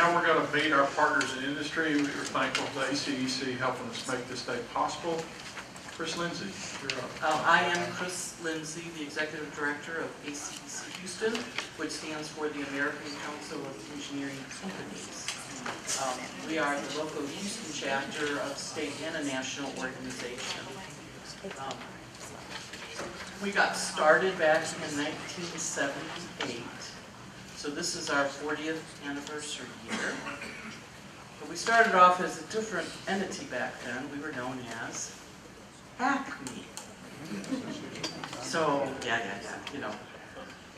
now we're going to meet our partners in industry. We are thankful to ACEC helping us make this day possible. Chris Lindsay, you're up. I am Chris Lindsay, the Executive Director of ACEC Houston, which stands for the American Council of Engineering Companies. We are the local Houston chapter of state and a national organization. We got started back in 1978, so this is our 40th anniversary year. But we started off as a different entity back then. We were known as ACME. So, yeah, you know,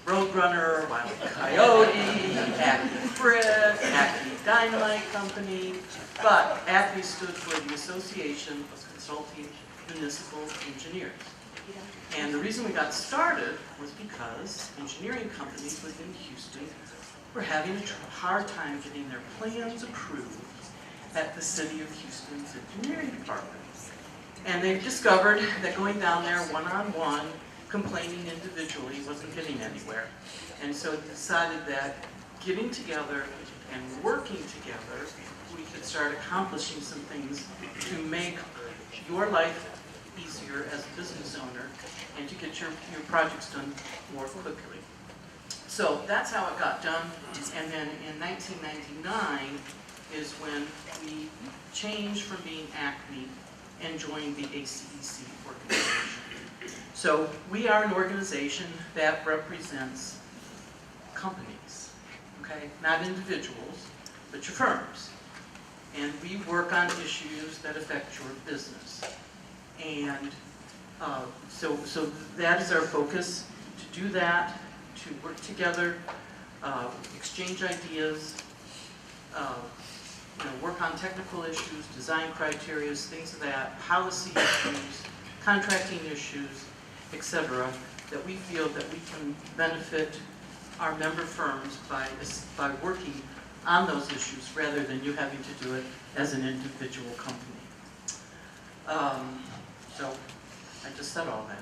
Roadrunner, Wild Coyote, Acme Brick, Acme Dynamite Company, but Acme stood for the Association of Consulting Municipal Engineers. And the reason we got started was because engineering companies within Houston were having a hard time getting their plans approved at the City of Houston's engineering department. And they discovered that going down there one-on-one, complaining individually wasn't getting anywhere. And so decided that getting together and working together, we could start accomplishing some things to make your life easier as a business owner and to get your projects done more quickly. So that's how it got done. And then in 1999 is when we changed from being ACME and joined the ACEC organization. So we are an organization that represents companies, okay? Not individuals, but your firms. And we work on issues that affect your business. And so that is our focus, to do that, to work together, exchange ideas, work on technical issues, design criteria, things of that, policy issues, contracting issues, etc., that we feel that we can benefit our member firms by working on those issues rather than you having to do it as an individual company. So I just said all that.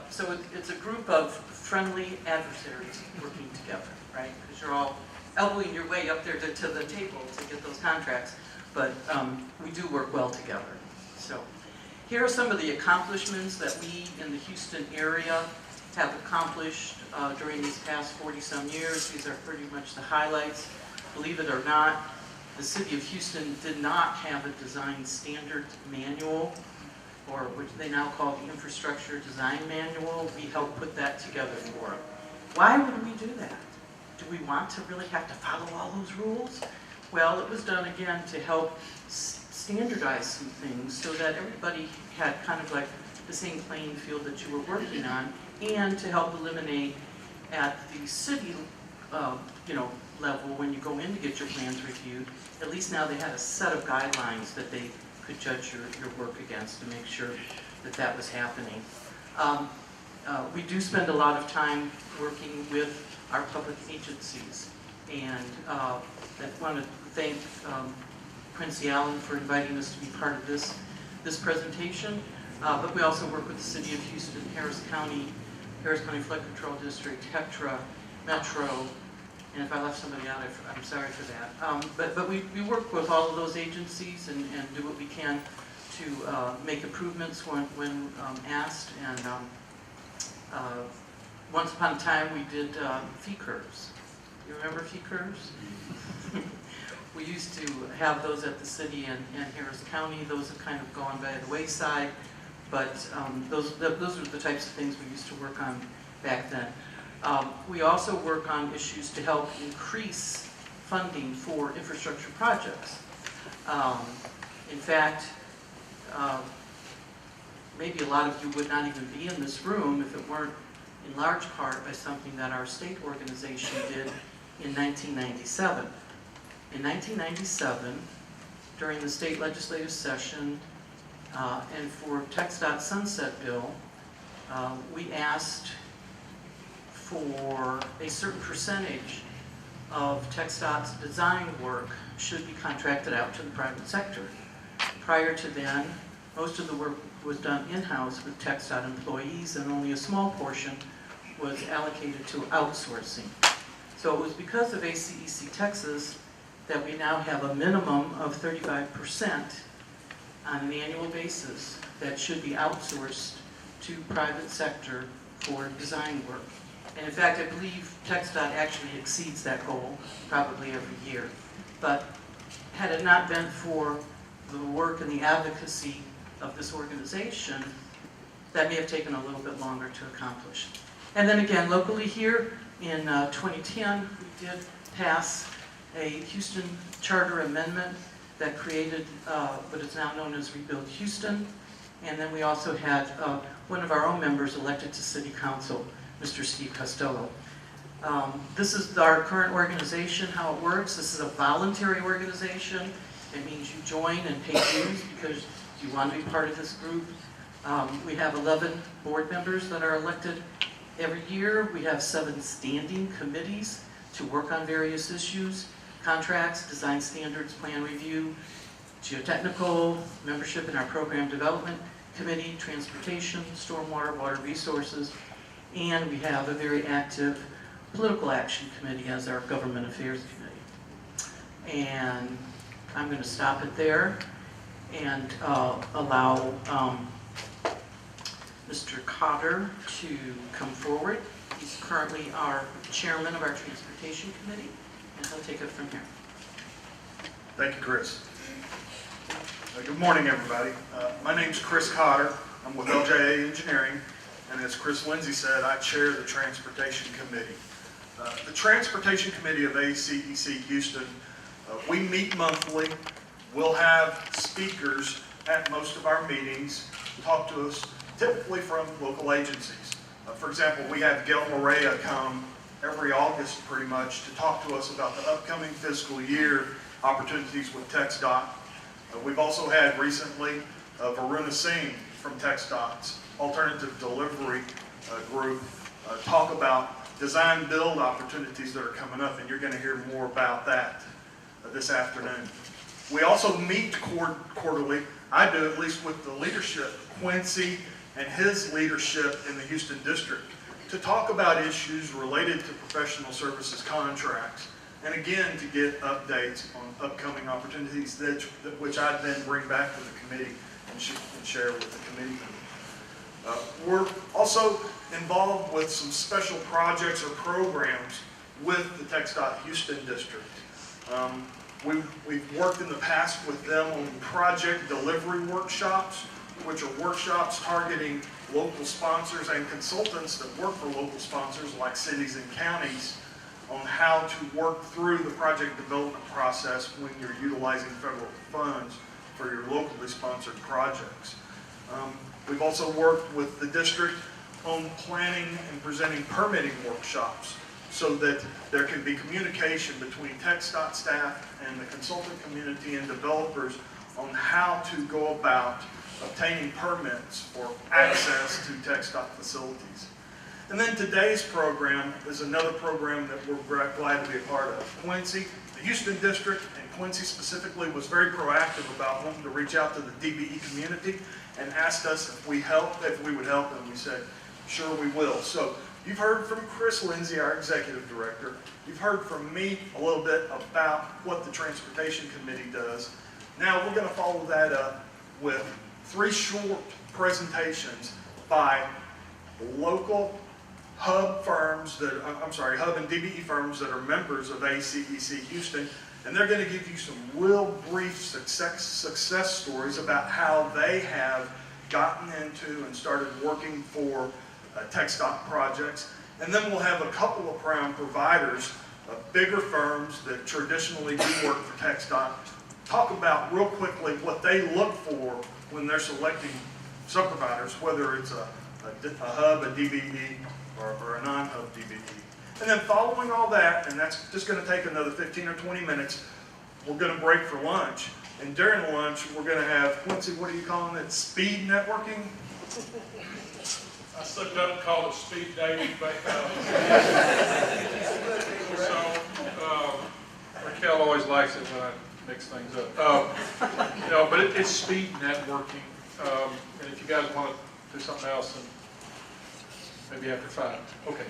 So it's a group of friendly adversaries working together, right? Because you're all elbowing your way up there to the table to get those contracts, but we do work well together. So here are some of the accomplishments that we in the Houston area have accomplished during these past 40-some years. These are pretty much the highlights. Believe it or not, the City of Houston did not have a design standard manual, or which they now call the Infrastructure Design Manual. We helped put that together for them. Why would we do that? Do we want to really have to follow all those rules? Well, it was done again to help standardize some things so that everybody had kind of like the same playing field that you were working on, and to help eliminate at the city level, when you go in to get your plans reviewed, at least now they had a set of guidelines that they could judge your work against to make sure that that was happening. We do spend a lot of time working with our public agencies, and I want to thank Quincy Allen for inviting us to be part of this presentation, but we also work with the City of Houston, Harris County Flood Control District, HETRA, Metro, and if I left somebody out, I'm sorry for that. But we work with all of those agencies and do what we can to make improvements when asked. And once upon a time, we did fee curves. You remember fee curves? We used to have those at the city and Harris County. Those have kind of gone by the wayside, but those are the types of things we used to work on back then. We also work on issues to help increase funding for infrastructure projects. In fact, maybe a lot of you would not even be in this room if it weren't in large part by something that our state organization did in 1997. In 1997, during the state legislative session, and for TxDOT Sunset Bill, we asked for a certain percentage of TxDOT's design work should be contracted out to the private sector. Prior to then, most of the work was done in-house with TxDOT employees, and only a small portion was allocated to outsourcing. So it was because of ACEC Texas that we now have a minimum of 35% on an annual basis that should be outsourced to private sector for design work. And in fact, I believe TxDOT actually exceeds that goal probably every year. But had it not been for the work and the advocacy of this organization, that may have taken a little bit longer to accomplish. And then again, locally here in 2010, we did pass a Houston charter amendment that created what is now known as Rebuild Houston. And then we also had one of our own members elected to City Council, Mr. Steve Costello. This is our current organization, how it works. This is a voluntary organization. It means you join and pay dues because you want to be part of this group. We have 11 board members that are elected every year. We have 7 standing committees to work on various issues: contracts, design standards, plan review, geotechnical, membership in our program development committee, transportation, stormwater, water resources, and we have a very active political action committee as our government affairs committee. And I'm going to stop it there and allow Mr. Cotter to come forward. He's currently our chairman of our transportation committee, and he'll take it from here. Thank you, Chris. Good morning, everybody. My name's Chris Cotter. I'm with LJA Engineering, and as Chris Lindsay said, I chair the Transportation Committee. The Transportation Committee of ACEC Houston, we meet monthly. We'll have speakers at most of our meetings talk to us, typically from local agencies. For example, we have Gail Morea come every August pretty much to talk to us about the upcoming fiscal year opportunities with TxDOT. We've also had recently Varuna Singh from TxDOT's Alternative Delivery Group talk about design build opportunities that are coming up, and you're going to hear more about that this afternoon. We also meet quarterly. I do, at least with the leadership, Quincy and his leadership in the Houston District, to talk about issues related to professional services contracts, and again, to get updates on upcoming opportunities which I then bring back to the committee and share with the committee. We're also involved with some special projects or programs with the TxDOT Houston District. We've worked in the past with them on project delivery workshops, which are workshops targeting local sponsors and consultants that work for local sponsors like cities and counties on how to work through the project development process when you're utilizing federal funds for your locally sponsored projects. We've also worked with the district on planning and presenting permitting workshops so that there can be communication between TxDOT staff and the consultant community and developers on how to go about obtaining permits for access to TxDOT facilities. And then today's program is another program that we're glad to be a part of. Quincy, the Houston District, and Quincy specifically, was very proactive about wanting to reach out to the DBE community and asked us if we would help, and we said, sure we will. So you've heard from Chris Lindsay, our Executive Director. You've heard from me a little bit about what the Transportation Committee does. Now we're going to follow that up with 3 short presentations by local hub firms that, hub and DBE firms that are members of ACEC Houston, and they're going to give you some real brief success stories about how they have gotten into and started working for TxDOT projects. And then we'll have a couple of prime providers, bigger firms that traditionally do work for TxDOT, talk about real quickly what they look for when they're selecting sub-providers, whether it's a hub, a DBE, or a non-hub DBE. And then following all that, and that's just going to take another 15 or 20 minutes, we're going to break for lunch. And during the lunch, we're going to have, Quincy, what are you calling it? Speed networking? I slipped up and called it speed dating, but Raquel always likes it when I mix things up. But it's speed networking. And if you guys want to do something else, then Maybe after 5. Okay.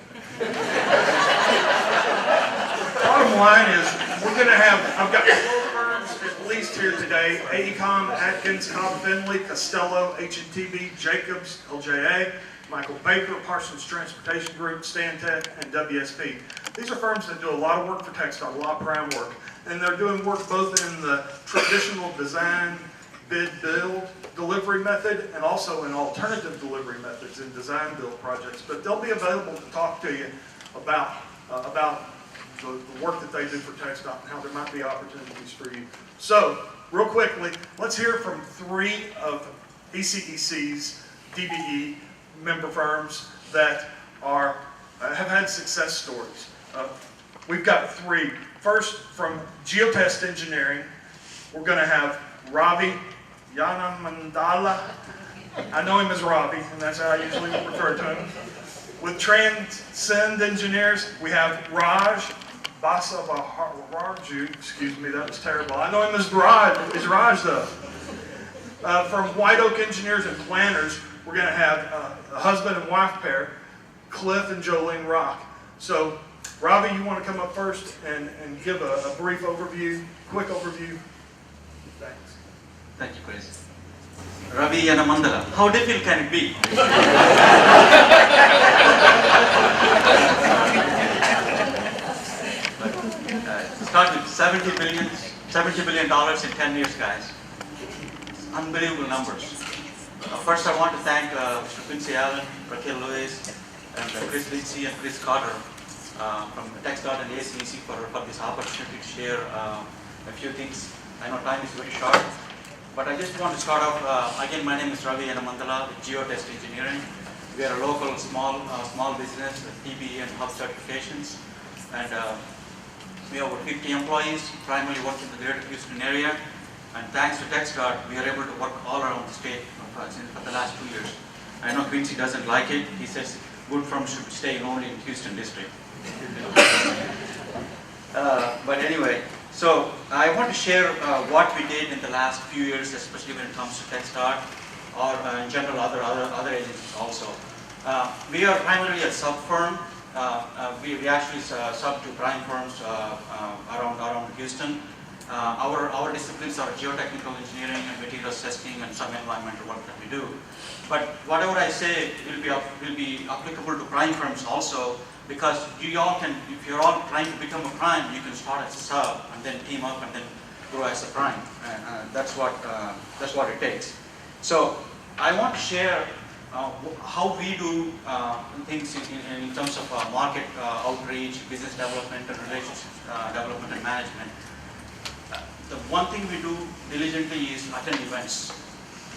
Bottom line is, we're going to have, I've got 4 firms at least here today: AECOM, Atkins, Cobb Finley, Costello, H&TB, Jacobs, LJA, Michael Baker, Parsons Transportation Group, Stantec, and WSP. These are firms that do a lot of work for TxDOT, a lot of prime work. And they're doing work both in the traditional design, bid, build, delivery method, and also in alternative delivery methods in design build projects. But they'll be available to talk to you about the work that they do for TxDOT and how there might be opportunities for you. So, real quickly, let's hear from 3 of ACEC's DBE member firms that have had success stories. We've got 3. First, from Geotest Engineering, we're going to have Ravi Yanamandala. I know him as Ravi, and that's how I usually refer to him. With Transcend Engineers, we have Raj Basavaraju. Excuse me, that was terrible. I know him as Raj though. From White Oak Engineers and Planners, we're going to have a husband and wife pair, Cliff and Jolene Rock. So, Ravi, you want to come up first and give a brief overview, quick overview? Thanks. Thank you, Chris. Ravi Yanamandala. How difficult can it be? Start with $70 billion in 10 years, guys. It's unbelievable numbers. First, I want to thank Mr. Quincy Allen, Raquel Lewis, and Chris Lindsay and Chris Carter from TxDOT and ACEC for this opportunity to share a few things. I know time is very short, but I just want to start off. Again, my name is Ravi Yanamandala with Geotest Engineering. We are a local small business with TBE and hub certifications, and we have over 50 employees, primarily work in the greater Houston area. And thanks to TxDOT, we are able to work all around the state for the last 2 years. I know Quincy doesn't like it. He says good firms should stay only in Houston district. But anyway, so I want to share what we did in the last few years, especially when it comes to TxDOT or in general other agencies also. We are primarily a sub firm. We actually sub to prime firms around Houston. Our disciplines are geotechnical engineering and materials testing and some environmental work that we do. But whatever I say will be applicable to prime firms also, because you all can, if you're all trying to become a prime, you can start as a sub and then team up and then grow as a prime. That's what it takes. So I want to share how we do things in terms of market outreach, business development, and relationship development and management. The one thing we do diligently is attend events.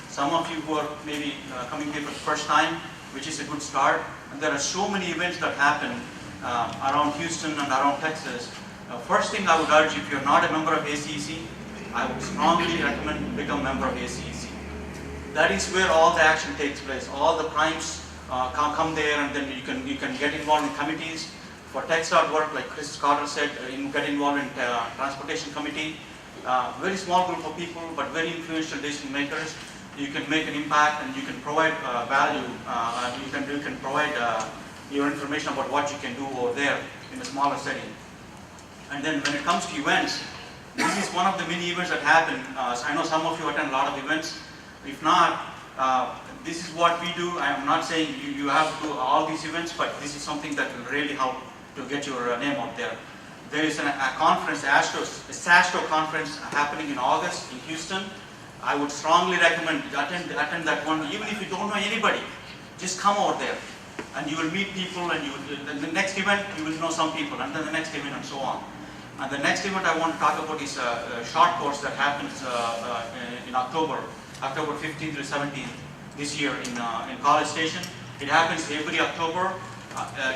Some of you who are maybe coming here for the first time, which is a good start. And there are so many events that happen around Houston and around Texas. First thing I would urge, if you're not a member of ACEC, I would strongly recommend become a member of ACEC. That is where all the action takes place. All the primes come there, and then you can get involved in committees. For TxDOT work, like Chris Carter said, get involved in transportation committee. Very small group of people, but very influential decision makers. You can make an impact and you can provide value. You can provide your information about what you can do over there in a smaller setting. And then when it comes to events, this is one of the many events that happen. I know some of you attend a lot of events. If not, this is what we do. I am not saying you have to do all these events, but this is something that will really help to get your name out there. There is a conference, a SASTO conference happening in August in Houston. I would strongly recommend attend that one, even if you don't know anybody. Just come over there, and you will meet people, and the next event you will know some people, and then the next event, and so on. And the next event I want to talk about is a short course that happens in October 15th to 17th this year in College Station. It happens every October.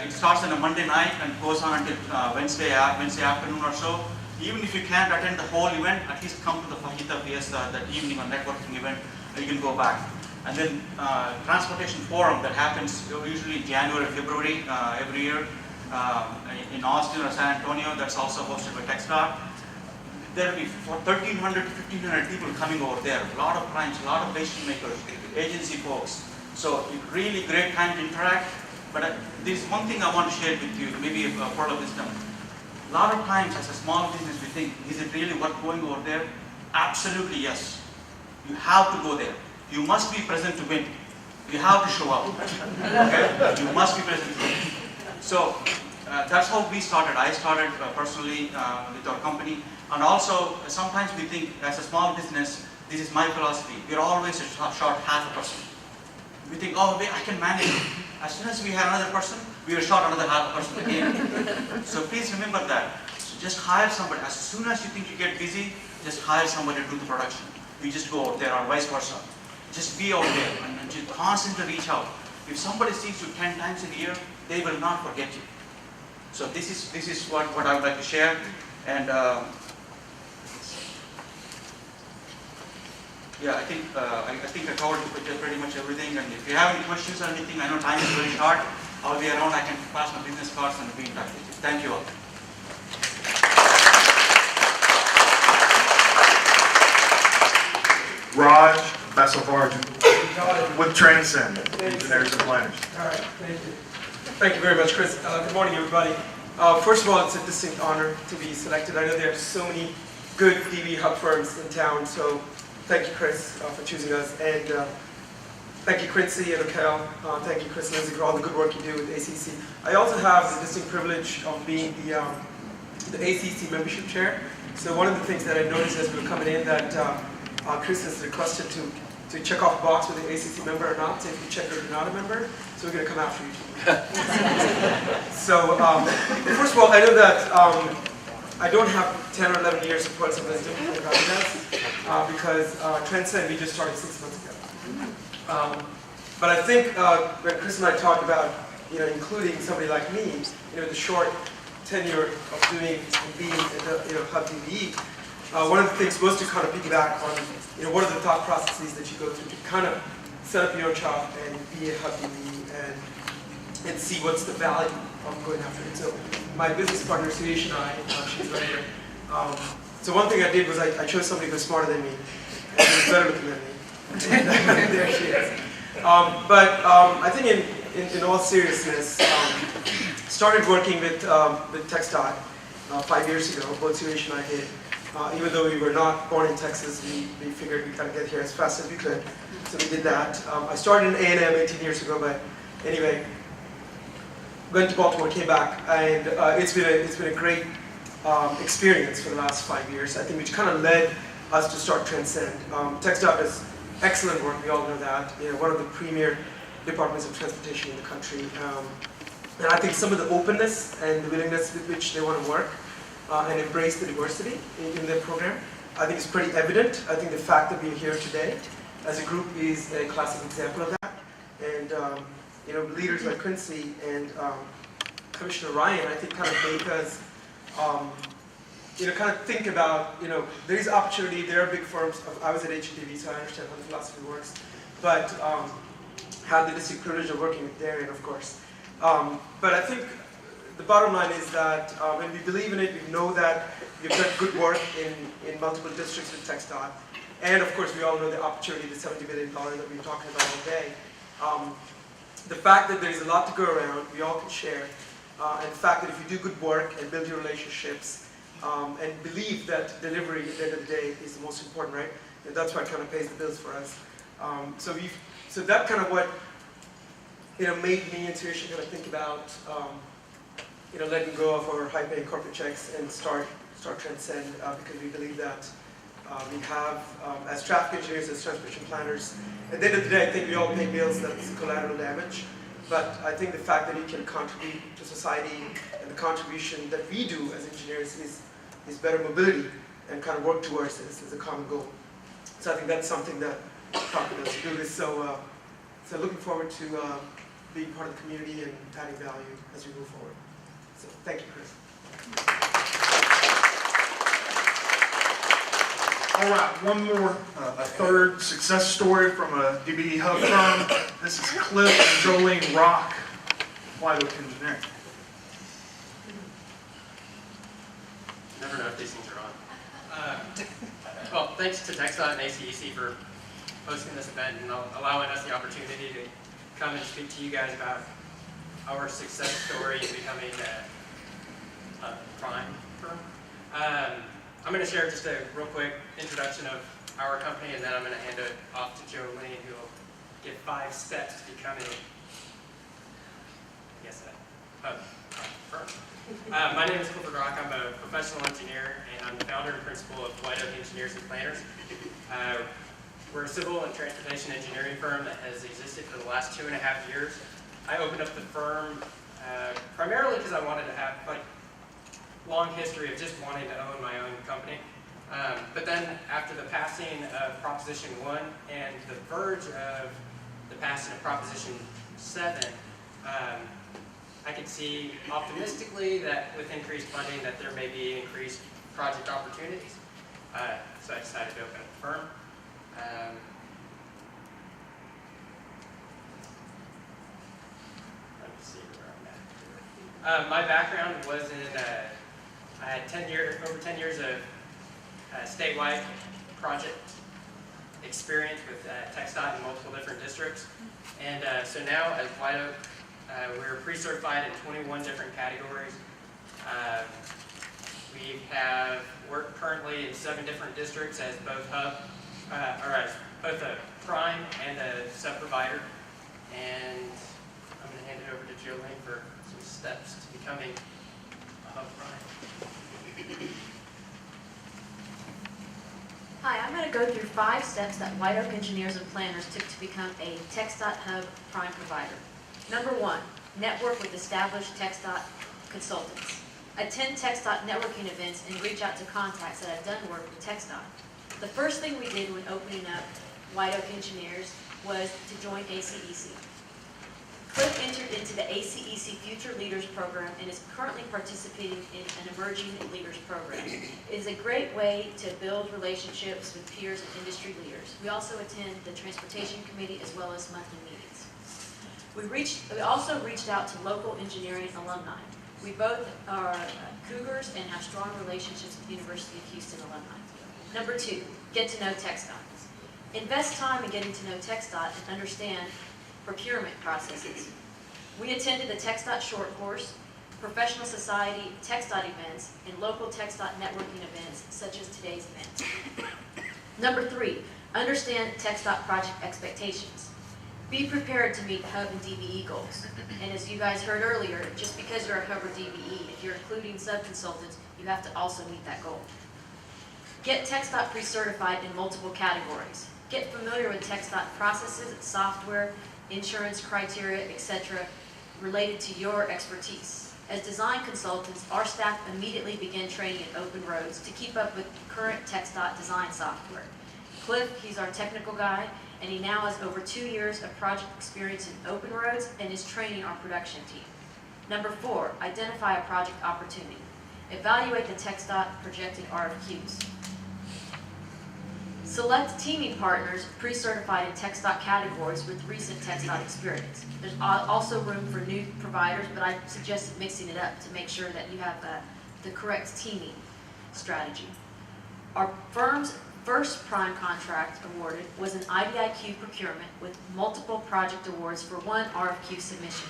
It starts on a Monday night and goes on until Wednesday afternoon or so. Even if you can't attend the whole event, at least come to the Fajita Fiesta, that evening or networking event, you can go back. And then Transportation Forum that happens usually in January, February every year in Austin or San Antonio. That's also hosted by TxDOT. There will be 1,300 to 1,500 people coming over there. A lot of primes, a lot of decision makers, agency folks. So really great time to interact. But there's one thing I want to share with you, maybe a part of wisdom. A lot of times as a small business we think, is it really worth going over there? Absolutely yes. You have to go there. You must be present to win. You have to show up. Okay? You must be present to win. So that's how we started. I started personally with our company. And also sometimes we think as a small business, this is my philosophy. We're always short half a person. We think, oh, wait, I can manage it. As soon as we have another person, we are short another half a person again. So please remember that. So just hire somebody. As soon as you think you get busy, just hire somebody to do the production. We just go out there or vice versa. Just be out there and just constantly reach out. If somebody sees you 10 times a year, they will not forget you. So this is what I would like to share. And yeah, I think I covered pretty much everything. And if you have any questions or anything, I know time is very short. I'll be around. I can pass my business cards and be in touch with you. Thank you all. Raj Basavarju with Transcend, Engineers and Planners. All right, thank you. Thank you very much, Chris. Good morning, everybody. First of all, it's a distinct honor to be selected. I know there are so many good DB hub firms in town, so thank you, Chris, for choosing us. And thank you, Quincy and Raquel. Thank you, Chris and Lindsay, for all the good work you do with ACEC. I also have the distinct privilege of being the ACEC membership chair. So one of the things that I noticed as we were coming in that Chris has requested to check off the box whether the ACEC member or not. So if you check that you're not a member, so we're going to come after you. So first of all, I know that I don't have 10 or 11 years of pearls of wisdom like Ravi does, because Transcend we just started 6 months ago. But I think when Chris and I talked about including somebody like me, the short tenure of doing and being at Hub DBE, one of the things was to kind of piggyback on what are the thought processes that you go through to kind of set up your own shop and be a Hub DBE and see what's the value of going after it. So my business partner Suresh and I, she's right here. So one thing I did was I chose somebody who's smarter than me and who's better looking than me. And there she is. But I think in all seriousness, started working with TxDOT 5 years ago. Both Suresh and I did. Even though we were not born in Texas, we figured we'd kind of get here as fast as we could. So we did that. I started in A&M 18 years ago, but anyway, went to Baltimore, came back, and it's been a great experience for the last 5 years. I think which kind of led us to start Transcend. TxDOT does excellent work. We all know that. One of the premier departments of transportation in the country. And I think some of the openness and the willingness with which they want to work and embrace the diversity in their program, I think is pretty evident. I think the fact that we're here today as a group is a classic example of that. And leaders like Quincy and Commissioner Ryan, I think kind of make us kind of think about, there is opportunity, there are big firms. I was at HDV, so I understand how the philosophy works. But had the distinct privilege of working with Darian, of course. But I think the bottom line is that when we believe in it, we know that we've done good work in multiple districts with TxDOT. And of course, we all know the opportunity, the $70 billion that we're talking about all day. The fact that there's a lot to go around, we all can share. And the fact that if you do good work and build your relationships and believe that delivery at the end of the day is the most important, right? And that's what kind of pays the bills for us. So that kind of what made me and Suresh kind of think about letting go of our high-paying corporate checks and start Transcend because we believe that we have, as traffic engineers, as transportation planners, at the end of the day, I think we all pay bills that's collateral damage. But I think the fact that we can contribute to society and the contribution that we do as engineers is better mobility and kind of work towards this as a common goal. So I think that's something that prompted us to do this. So looking forward to being part of the community and adding value as we move forward. So thank you, Chris. All right, one more, a third success story from a DBE Hub firm. This is Cliff and Jolene Rock, White Oak Engineering. Never know if these things are on. Well, thanks to TxDOT and ACEC for hosting this event and allowing us the opportunity to come and speak to you guys about our success story in becoming a prime firm. I'm going to share just a real quick introduction of our company, and then I'm going to hand it off to Joe Lane, who will give 5 steps to becoming, a firm. My name is Clifford Rock. I'm a professional engineer, and I'm the founder and principal of White Oak Engineers and Planners. We're a civil and transportation engineering firm that has existed for the last 2.5 years. I opened up the firm primarily because I wanted to have long history of just wanting to own my own company. But then after the passing of Proposition 1 and the verge of the passing of Proposition 7, I could see optimistically that with increased funding that there may be increased project opportunities. So I decided to open up the firm. Let me see where I'm at. My background was in, I had over 10 years of statewide project experience with TxDOT in multiple different districts. And so now at White Oak, we're pre-certified in 21 different categories. We have worked currently in 7 different districts as both as both a prime and a sub-provider. And I'm going to hand it over to Joe Lane for some steps to becoming a hub prime. Hi, I'm going to go through 5 steps that White Oak Engineers and Planners took to become a TxDOT Hub Prime provider. Number 1, network with established TxDOT consultants. Attend TxDOT networking events and reach out to contacts that have done work with TxDOT. The first thing we did when opening up White Oak Engineers was to join ACEC. Cliff entered into the ACEC Future Leaders Program and is currently participating in an Emerging Leaders Program. It is a great way to build relationships with peers and industry leaders. We also attend the Transportation Committee as well as monthly meetings. We also reached out to local engineering alumni. We both are Cougars and have strong relationships with the University of Houston alumni. Number 2, get to know TxDOT. Invest time in getting to know TxDOT and understand procurement processes. We attended the TxDOT short course, professional society, TxDOT events, and local TxDOT networking events such as today's event. Number 3, understand TxDOT project expectations. Be prepared to meet Hub and DBE goals. And as you guys heard earlier, just because you're a Hub or DBE, if you're including sub-consultants, you have to also meet that goal. Get TxDOT pre-certified in multiple categories. Get familiar with TxDOT processes, software, insurance criteria, etc. related to your expertise. As design consultants, our staff immediately began training in open roads to keep up with current TxDOT design software. Cliff, he's our technical guy, and he now has over 2 years of project experience in open roads and is training our production team. Number 4, identify a project opportunity. Evaluate the TxDOT projected RFQs. Select teaming partners pre-certified in TxDOT categories with recent TxDOT experience. There's also room for new providers, but I suggest mixing it up to make sure that you have the correct teaming strategy. Our firm's first prime contract awarded was an IDIQ procurement with multiple project awards for 1 RFQ submission.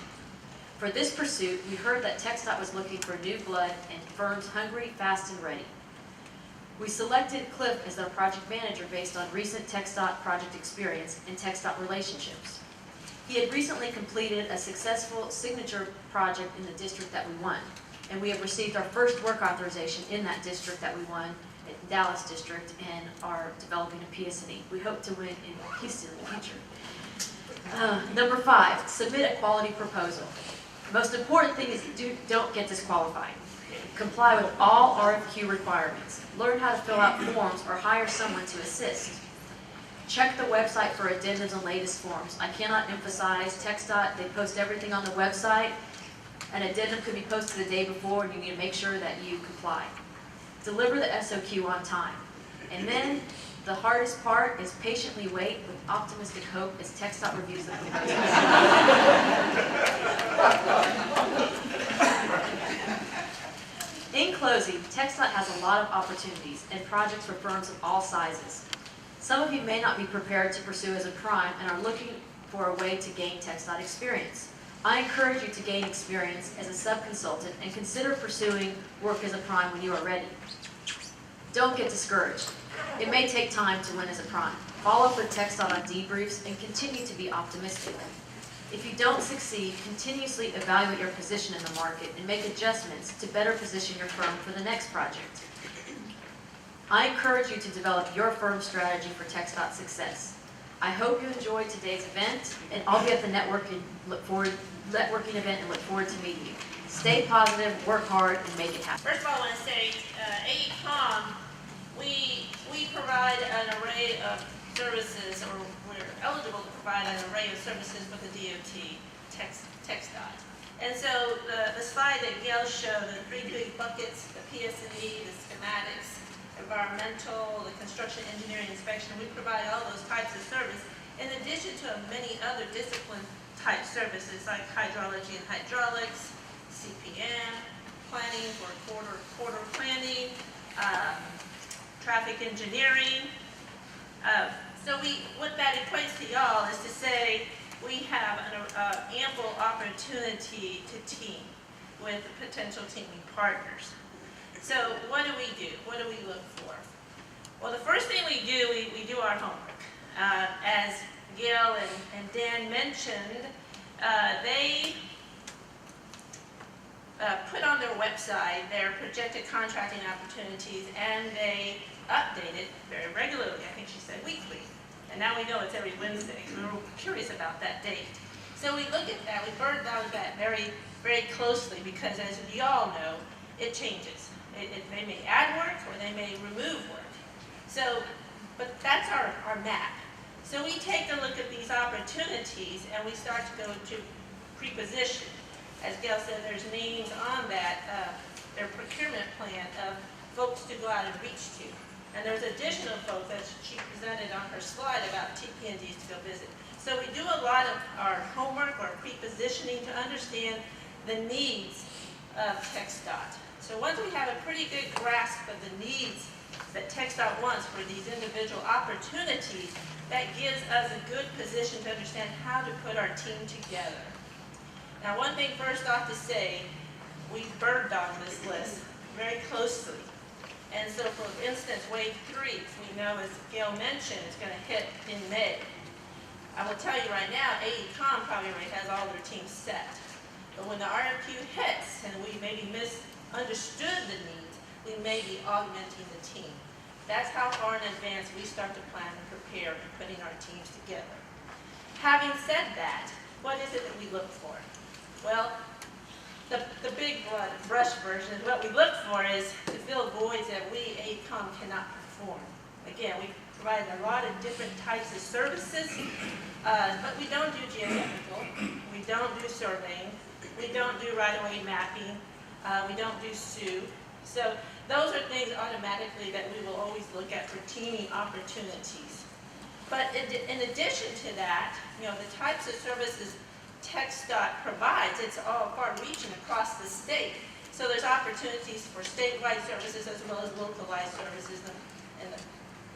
For this pursuit, we heard that TxDOT was looking for new blood and firms hungry, fast, and ready. We selected Cliff as our project manager based on recent TxDOT project experience and TxDOT relationships. He had recently completed a successful signature project in the district that we won, and we have received our first work authorization in that district that we won, in Dallas district, and are developing a PS&E. We hope to win in Houston in the future. Number 5, submit a quality proposal. The most important thing is don't get disqualified. Comply with all RFQ requirements. Learn how to fill out forms or hire someone to assist. Check the website for addendums on latest forms. I cannot emphasize TxDOT, they post everything on the website. An addendum could be posted the day before and you need to make sure that you comply. Deliver the SOQ on time. And then the hardest part is patiently wait with optimistic hope as TxDOT reviews the proposals. In closing, TxDOT has a lot of opportunities and projects for firms of all sizes. Some of you may not be prepared to pursue as a prime and are looking for a way to gain TxDOT experience. I encourage you to gain experience as a sub-consultant and consider pursuing work as a prime when you are ready. Don't get discouraged. It may take time to win as a prime. Follow up with TxDOT on debriefs and continue to be optimistic. If you don't succeed, continuously evaluate your position in the market and make adjustments to better position your firm for the next project. I encourage you to develop your firm's strategy for TxDOT success. I hope you enjoyed today's event, and I'll be at the networking event and look forward to meeting you. Stay positive, work hard, and make it happen. First of all, I want to say, AECOM, we provide an array of services, or we're eligible to provide an array of services with the DOT, TxDOT. And so the slide that Gail showed, the three big buckets, the PS&E, the schematics, environmental, the construction, engineering, inspection, we provide all those types of service, in addition to many other discipline type services like hydrology and hydraulics, CPM, planning for quarter planning, traffic engineering. So what that equates to y'all is to say we have an ample opportunity to team with potential teaming partners. So what do we do? What do we look for? Well, the first thing we do, we do our homework. As Gail and Dan mentioned, they put on their website their projected contracting opportunities, and they update it very regularly. I think she said weekly. And now we know it's every Wednesday. We're curious about that date. So we look at that, we burn down that very, very closely, because as you all know, it changes. They may add work or they may remove work. So, but that's our map. So we take a look at these opportunities and we start to go to pre-position. As Gail said, there's names on that, their procurement plan of folks to go out and reach to. And there's additional folks that she presented on her slide about TP&Ds to go visit. So we do a lot of our homework or pre-positioning to understand the needs of TxDOT. So once we have a pretty good grasp of the needs that TxDOT wants for these individual opportunities, that gives us a good position to understand how to put our team together. Now, one thing first off to say, we bird dogged this list very closely. And so, for instance, wave 3, we know, as Gail mentioned, is going to hit in May. I will tell you right now, AECOM probably already has all their teams set. But when the RFQ hits and we maybe misunderstood the needs, we may be augmenting the team. That's how far in advance we start to plan and prepare for putting our teams together. Having said that, what is it that we look for? Well, the big brush version is what we look for is to fill voids that we, AECOM, cannot perform. Again, we provide a lot of different types of services, but we don't do geotechnical, we don't do surveying, we don't do right-of-way mapping, we don't do SUE. So those are things automatically that we will always look at for teaming opportunities. But in addition to that, you know, the types of services TxDOT provides, it's all far-reaching across the state. So there's opportunities for statewide services as well as localized services in the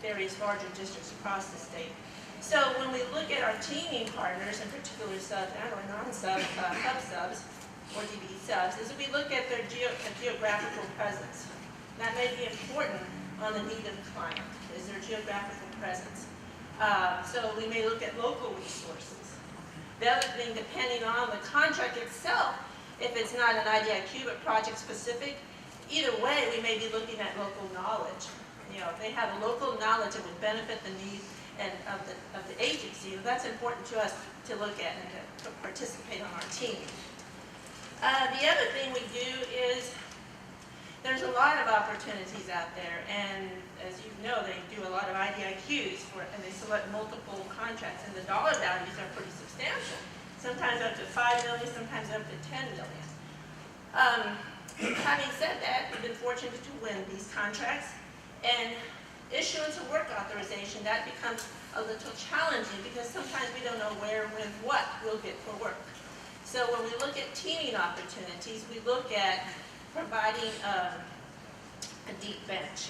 various larger districts across the state. So when we look at our teaming partners, in particular subs and or non-sub, hub subs, or DB subs, is we look at their geographical presence. That may be important on the need of the client, is their geographical presence. So we may look at local resources. The other thing, depending on the contract itself, if it's not an IDIQ but project specific, either way we may be looking at local knowledge. You know, if they have a local knowledge that would benefit the needs and of the agency, that's important to us to look at and to participate on our team. The other thing we do is there's a lot of opportunities out there, and as you know, they do a lot of IDIQs and they select multiple contracts, and the dollar values are pretty substantial. Sometimes up to $5 million, sometimes up to $10 million. Having said that, we've been fortunate to win these contracts, and issuance of work authorization, that becomes a little challenging because sometimes we don't know where, when, what we'll get for work. So when we look at teaming opportunities, we look at providing a deep bench.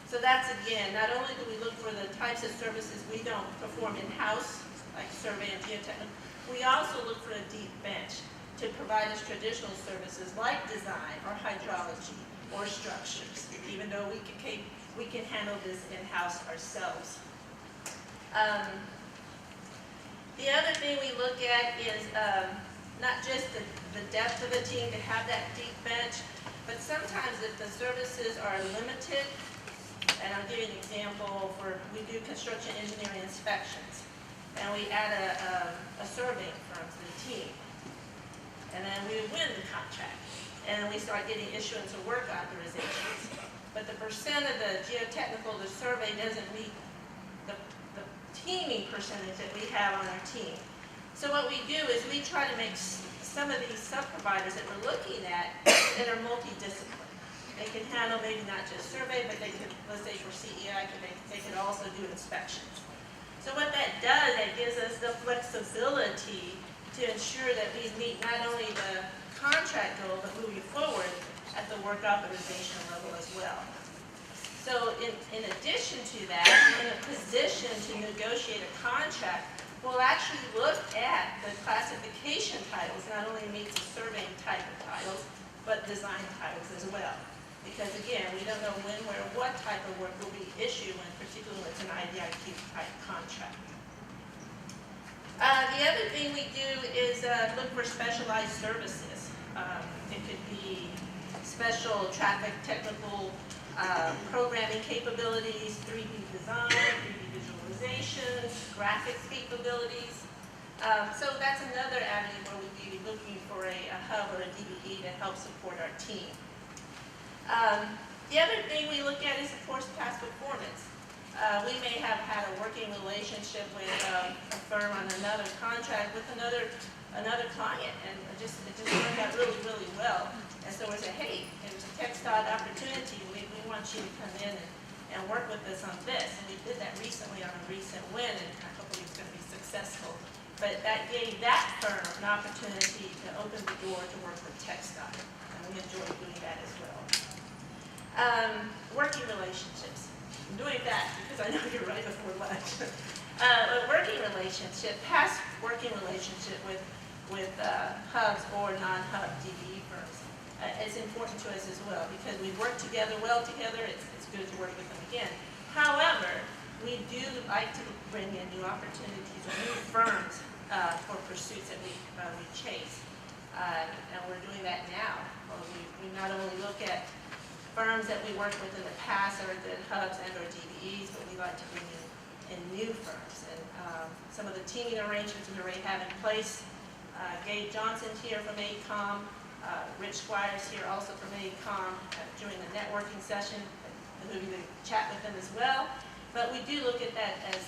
So that's, again, not only do we look for the types of services we don't perform in-house, like survey and geotechnical, we also look for a deep bench. to provide us traditional services like design or hydrology or structures, even though we can handle this in-house ourselves. The other thing we look at is not just the depth of a team to have that deep bench, but sometimes if the services are limited, and I'll give you an example we do construction engineering inspections, and we add a surveying firm to the team, and then we win the contract, and we start getting issuance of work authorizations. But the percent of the geotechnical, the survey doesn't meet the teaming percentage that we have on our team. So what we do is we try to make some of these sub-providers that we're looking at that are multidisciplinary. They can handle maybe not just survey, but they could, let's say for CEI, they could also do inspections. So what that does, it gives us the flexibility to ensure that we meet not only the contract goal, but moving forward at the work authorization level as well. So in addition to that, we're in a position to negotiate a contract. We'll actually look at the classification titles, not only meets the surveying type of titles, but design titles as well. Because again, we don't know when, where, what type of work will be issued when particularly it's an IDIQ type contract. The other thing we do is look for specialized services. It could be special traffic technical programming capabilities, 3D design, 3D visualization, graphics capabilities. So that's another avenue where we'd be looking for a hub or a DBE to help support our team. The other thing we look at is, of course, past performance. We may have had a working relationship with a firm on another contract with another client, and it just worked out really, really well. And so we said, hey, it was a TxDOT opportunity. We want you to come in and work with us on this. And we did that recently on a recent win, and I hope it's going to be successful. But that gave that firm an opportunity to open the door to work with TxDOT, and we enjoyed doing that as well. Working relationships. I'm doing that because I know you're right before lunch. A working relationship, past working relationship with hubs or non-hub DBE firms. It's important to us as well because we work together well together. It's good to work with them again. However, we do like to bring in new opportunities or new firms for pursuits that we chase, and we're doing that now. We not only look at firms that we worked with in the past or the hubs and or DBEs, but we like to bring in new firms. And some of the teaming arrangements we already have in place. Gabe Johnson's here from AECOM, Rich Squires here also from AECOM during the networking session. We'll be to chat with them as well. But we do look at that as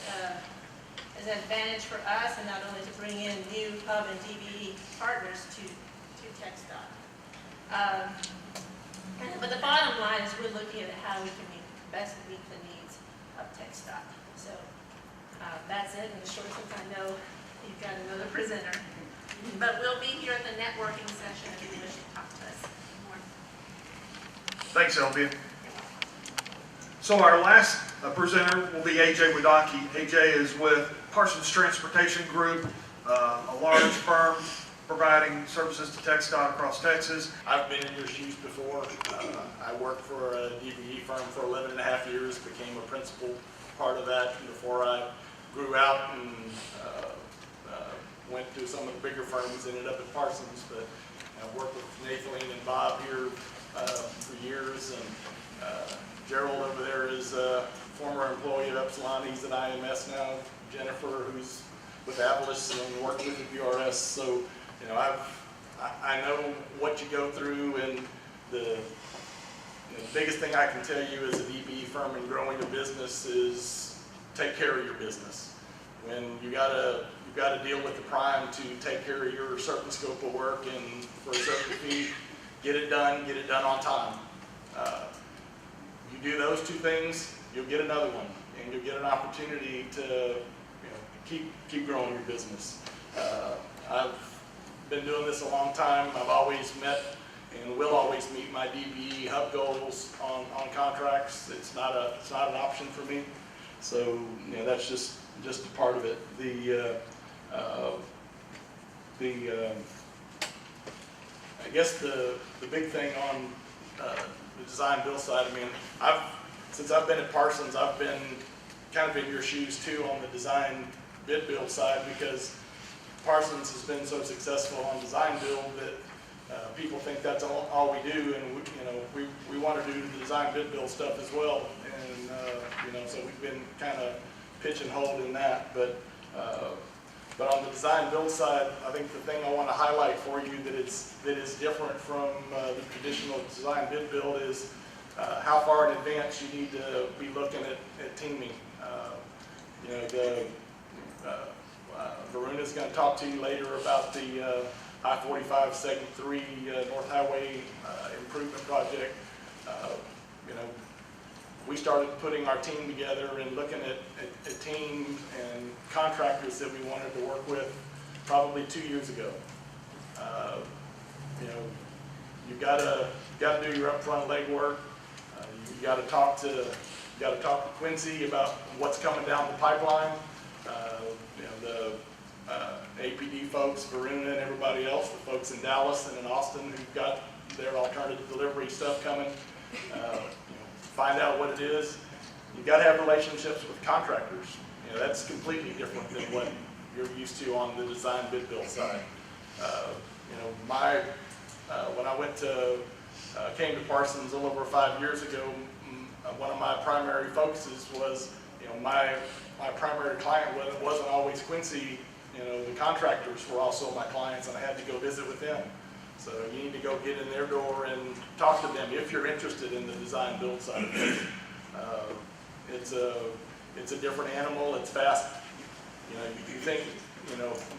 an advantage for us, and not only to bring in new hub and DBE partners to TxDOT. But the bottom line is we're looking at how we can best meet the needs of TxDOT. So that's it in the short since I know you've got another presenter. But we'll be here at the networking session if you wish to talk to us more. Thanks, Elvia. So our last presenter will be AJ Wadaki. AJ is with Parsons Transportation Group, a large firm providing services to TxDOT across Texas. I've been in your shoes before. I worked for a DBE firm for 11 and a half years, became a principal part of that before I grew out and went to some of the bigger firms, ended up at Parsons. But I've worked with Nathan and Bob here for years, and Gerald over there is a former employee at Upsilon. He's at IMS now. Jennifer, who's with Avalis and worked with the BRS. So, you know, I know what you go through, and the biggest thing I can tell you as a DBE firm and growing a business is take care of your business. When you gotta deal with the prime to take care of your certain scope of work and for a certain fee, get it done on time. You do those two things, you'll get another one, and you'll get an opportunity to keep growing your business. I've been doing this a long time. I've always met and will always meet my DBE hub goals on contracts. It's not an option for me. So that's just a part of it. guess the big thing on the design build side, I mean, since I've been at Parsons, I've been kind of in your shoes too on the design bid build side, because Parsons has been so successful on design build that people think that's all we do, and we want to do the design bid build stuff as well, and so we've been kind of pitch and hold in that, but on the design build side, I think the thing I want to highlight for you that is different from the traditional design bid build is how far in advance you need to be looking at teaming. Varuna's going to talk to you later about the I-45 Segment 3 North Highway improvement project. We started putting our team together and looking at teams and contractors that we wanted to work with probably 2 years ago. You got to do your upfront legwork. You got to talk to Quincy about what's coming down the pipeline. The APD folks, Varuna and everybody else, the folks in Dallas and in Austin who've got their alternative delivery stuff coming. Find out what it is. You've got to have relationships with contractors. That's completely different than what you're used to on the design bid build side. When I came to Parsons a little over 5 years ago, one of my primary focuses was, my primary client wasn't always Quincy. The contractors were also my clients, and I had to go visit with them. So you need to go get in their door and talk to them if you're interested in the design build side of things. It's a different animal. It's fast. You think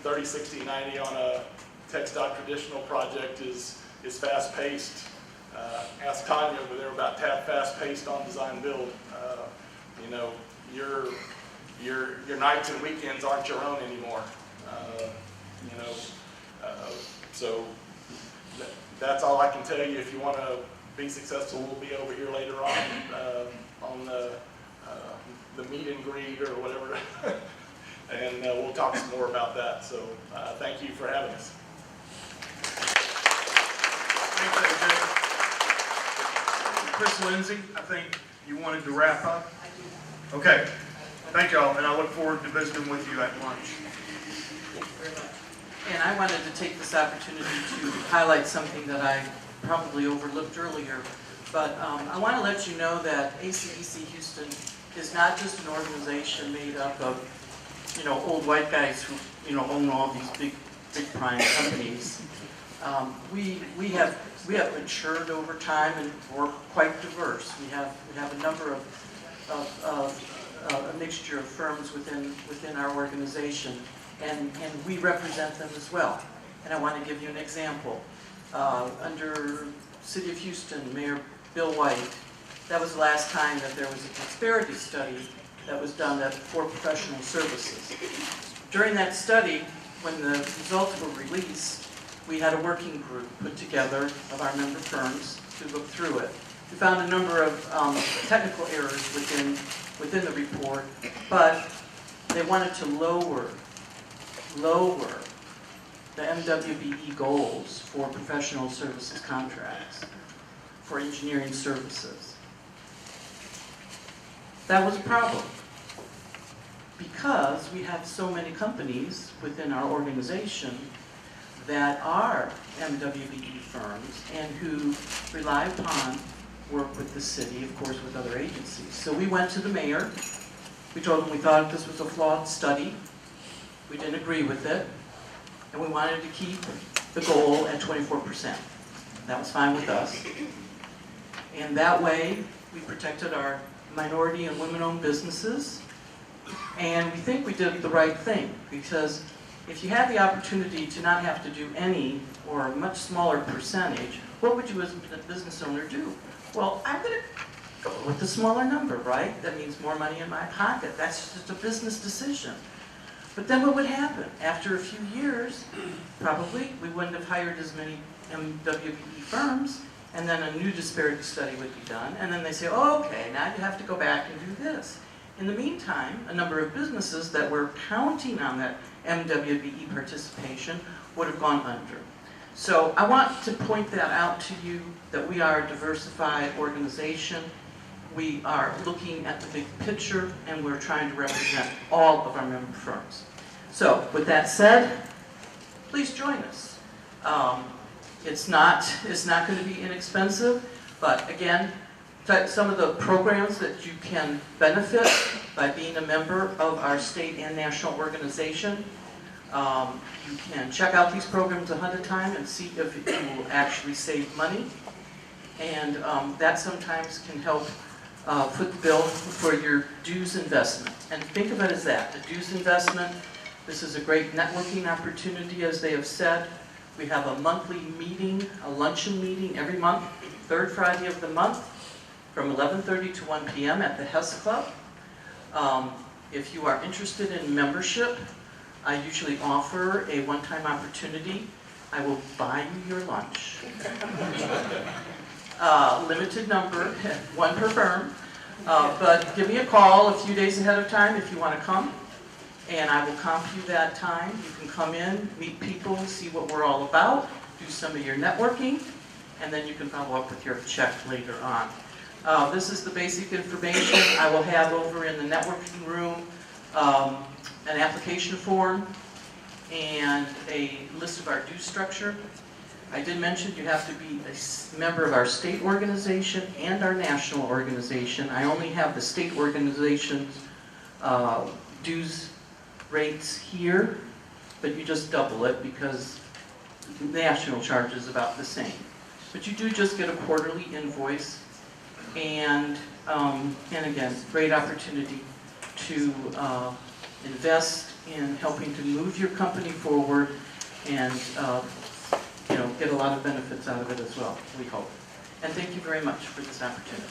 30, 60, 90 on a TxDOT traditional project is fast paced. Ask Tanya over there about fast paced on design build. Your nights and weekends aren't your own anymore. So that's all I can tell you. If you want to be successful, we'll be over here later on the meet and greet or whatever, and we'll talk some more about that. So thank you for having us. Thanks, AJ. Chris Lindsay, I think you wanted to wrap up? Okay. Thank y'all, and I look forward to visiting with you at lunch. And I wanted to take this opportunity to highlight something that I probably overlooked earlier. But I want to let you know that ACEC Houston is not just an organization made up of, old white guys who, own all these big prime companies. We have matured over time, and we're quite diverse. We have a number of a mixture of firms within our organization, and we represent them as well. And I want to give you an example. Under City of Houston, Mayor Bill White, that was the last time that there was a disparity study that was done for professional services. During that study, when the results were released, we had a working group put together of our member firms to look through it. We found a number of technical errors within the report, but they wanted to lower the MWBE goals for professional services contracts, for engineering services. That was a problem, because we have so many companies within our organization that are MWBE firms and who rely upon work with the city, of course, with other agencies. So we went to the mayor. We told him we thought this was a flawed study. We didn't agree with it. And we wanted to keep the goal at 24%. That was fine with us. And that way, we protected our minority and women-owned businesses. And we think we did the right thing, because if you had the opportunity to not have to do any or a much smaller percentage, what would you as a business owner do? Well, I'm going to go with the smaller number, right? That means more money in my pocket. That's just a business decision. But then what would happen? After a few years, probably we wouldn't have hired as many MWBE firms, and then a new disparity study would be done, and then they say, oh, okay, now you have to go back and do this. In the meantime, a number of businesses that were counting on that MWBE participation would have gone under. So I want to point that out to you, that we are a diversified organization. We are looking at the big picture, and we're trying to represent all of our member firms. So with that said, please join us. It's not going to be inexpensive, but again, some of the programs that you can benefit by being a member of our state and national organization. You can check out these programs ahead of time and see if you will actually save money. And that sometimes can help foot the bill for your dues investment. And think of it as that, a dues investment. This is a great networking opportunity, as they have said. We have a monthly meeting, a luncheon meeting every month, third Friday of the month, from 11:30 to 1 p.m. at the Hess Club. If you are interested in membership, I usually offer a one-time opportunity. I will buy you your lunch. Limited number, one per firm. But give me a call a few days ahead of time if you want to come, and I will comp you that time. You can come in, meet people, see what we're all about, do some of your networking, and then you can follow up with your check later on. This is the basic information. I will have over in the networking room an application form and a list of our due structure. I did mention you have to be a member of our state organization and our national organization. I only have the state organization's dues rates here, but you just double it because the national charge is about the same. But you do just get a quarterly invoice, and again, great opportunity to invest in helping to move your company forward and get a lot of benefits out of it as well, we hope. And thank you very much for this opportunity.